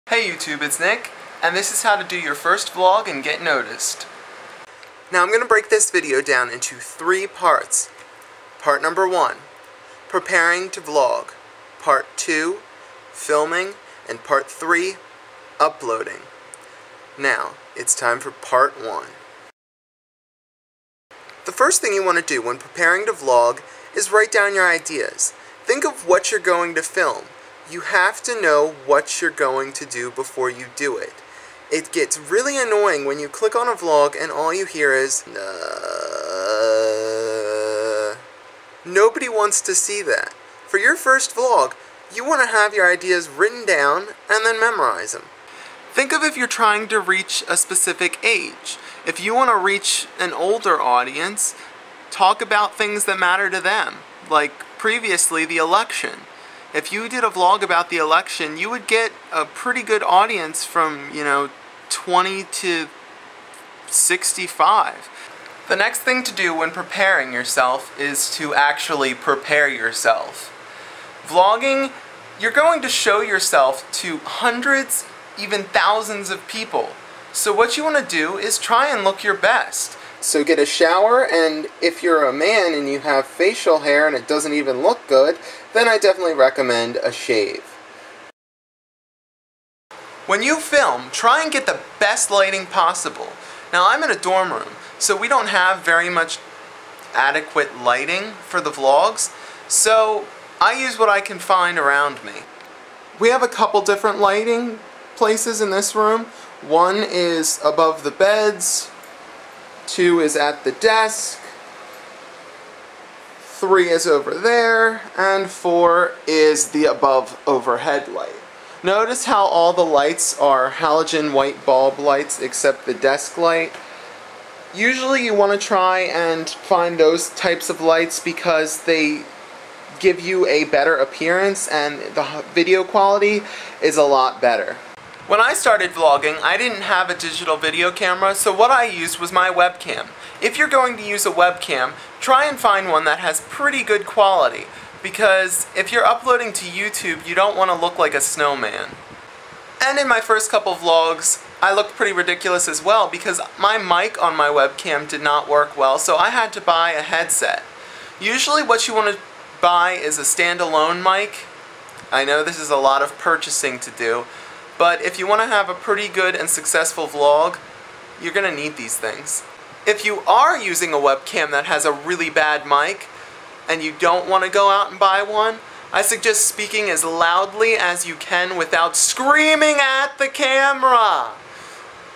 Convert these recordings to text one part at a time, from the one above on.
Hey YouTube, it's Nick, and this is how to do your first vlog and get noticed. Now I'm going to break this video down into 3 parts. Part number 1, preparing to vlog. Part 2, filming. And part 3, uploading. Now, it's time for part 1. The first thing you want to do when preparing to vlog is write down your ideas. Think of what you're going to film. You have to know what you're going to do before you do it. It gets really annoying when you click on a vlog and all you hear is Nobody wants to see that. For your first vlog, you want to have your ideas written down and then memorize them. Think of if you're trying to reach a specific age. If you want to reach an older audience, talk about things that matter to them, like previously the election. If you did a vlog about the election, you would get a pretty good audience from, 20 to 65. The next thing to do when preparing yourself is to actually prepare yourself. Vlogging, you're going to show yourself to hundreds, even thousands of people. So what you want to do is try and look your best. So get a shower, and if you're a man and you have facial hair and it doesn't even look good, then I definitely recommend a shave. When you film, try and get the best lighting possible. Now I'm in a dorm room, so we don't have very much adequate lighting for the vlogs, so I use what I can find around me. We have a couple different lighting places in this room. One is above the beds, 2 is at the desk, 3 is over there, and 4 is the above overhead light. Notice how all the lights are halogen white bulb lights except the desk light. Usually you want to try and find those types of lights because they give you a better appearance and the video quality is a lot better. When I started vlogging, I didn't have a digital video camera, so what I used was my webcam. If you're going to use a webcam, try and find one that has pretty good quality, because if you're uploading to YouTube, you don't want to look like a snowman. And in my first couple vlogs, I looked pretty ridiculous as well, because my mic on my webcam did not work well, so I had to buy a headset. Usually what you want to buy is a standalone mic. I know this is a lot of purchasing to do, but if you want to have a pretty good and successful vlog, you're going to need these things. If you are using a webcam that has a really bad mic, and you don't want to go out and buy one, I suggest speaking as loudly as you can without screaming at the camera.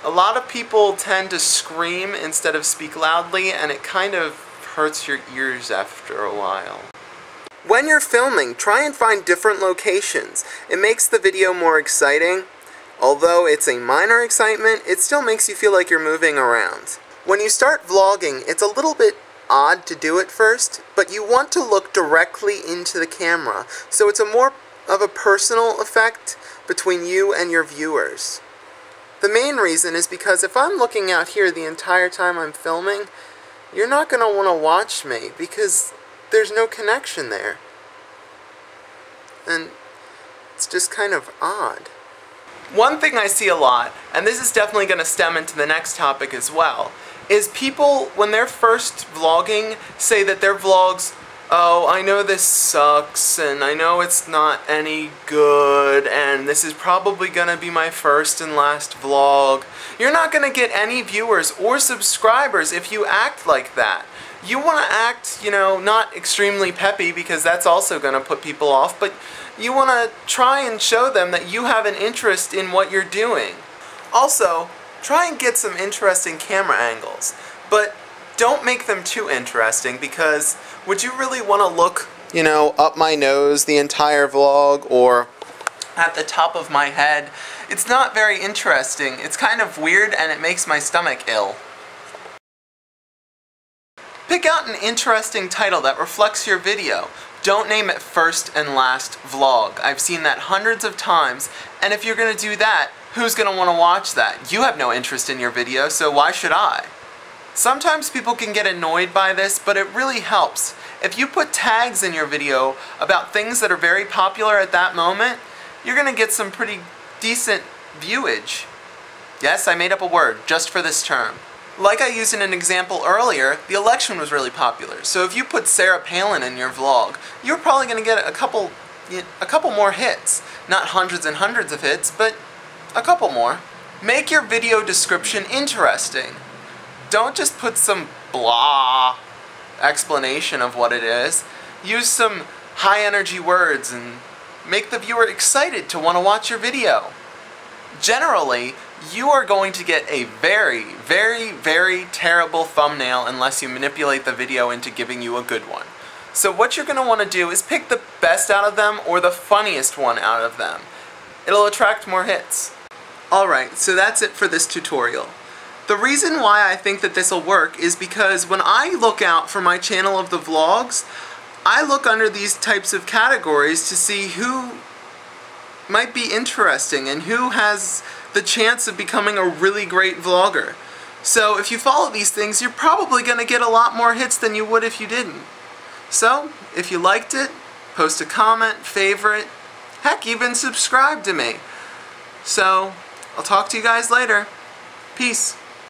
A lot of people tend to scream instead of speak loudly, and it kind of hurts your ears after a while. When you're filming, try and find different locations. It makes the video more exciting. Although it's a minor excitement, it still makes you feel like you're moving around. When you start vlogging, it's a little bit odd to do it first, but you want to look directly into the camera, so it's a more of a personal effect between you and your viewers. The main reason is because if I'm looking out here the entire time I'm filming, you're not going to want to watch me because there's no connection there. And it's just kind of odd. One thing I see a lot, and this is definitely going to stem into the next topic as well, is people, when they're first vlogging, say that their vlogs, oh, I know this sucks, and I know it's not any good, and this is probably going to be my first and last vlog. You're not going to get any viewers or subscribers if you act like that. You want to act, not extremely peppy because that's also going to put people off, but you want to try and show them that you have an interest in what you're doing. Also, try and get some interesting camera angles, but don't make them too interesting because would you really want to look, up my nose the entire vlog or at the top of my head? It's not very interesting. It's kind of weird and it makes my stomach ill. Pick out an interesting title that reflects your video. Don't name it first and last vlog. I've seen that hundreds of times, and if you're going to do that, who's going to want to watch that? You have no interest in your video, so why should I? Sometimes people can get annoyed by this, but it really helps. If you put tags in your video about things that are very popular at that moment, you're going to get some pretty decent viewage. Yes, I made up a word just for this term. Like I used in an example earlier, the election was really popular. So if you put Sarah Palin in your vlog, you're probably going to get a couple more hits. Not hundreds and hundreds of hits, but a couple more. Make your video description interesting. Don't just put some blah explanation of what it is. Use some high energy words and make the viewer excited to want to watch your video. Generally, you are going to get a very, very, very terrible thumbnail unless you manipulate the video into giving you a good one. So what you're going to want to do is pick the best out of them or the funniest one out of them. It'll attract more hits. Alright, so that's it for this tutorial. The reason why I think that this will work is because when I look out for my channel of the vlogs, I look under these types of categories to see who might be interesting and who has the chance of becoming a really great vlogger. So if you follow these things, you're probably going to get a lot more hits than you would if you didn't. So, if you liked it, post a comment, favorite, heck, even subscribe to me. So, I'll talk to you guys later. Peace.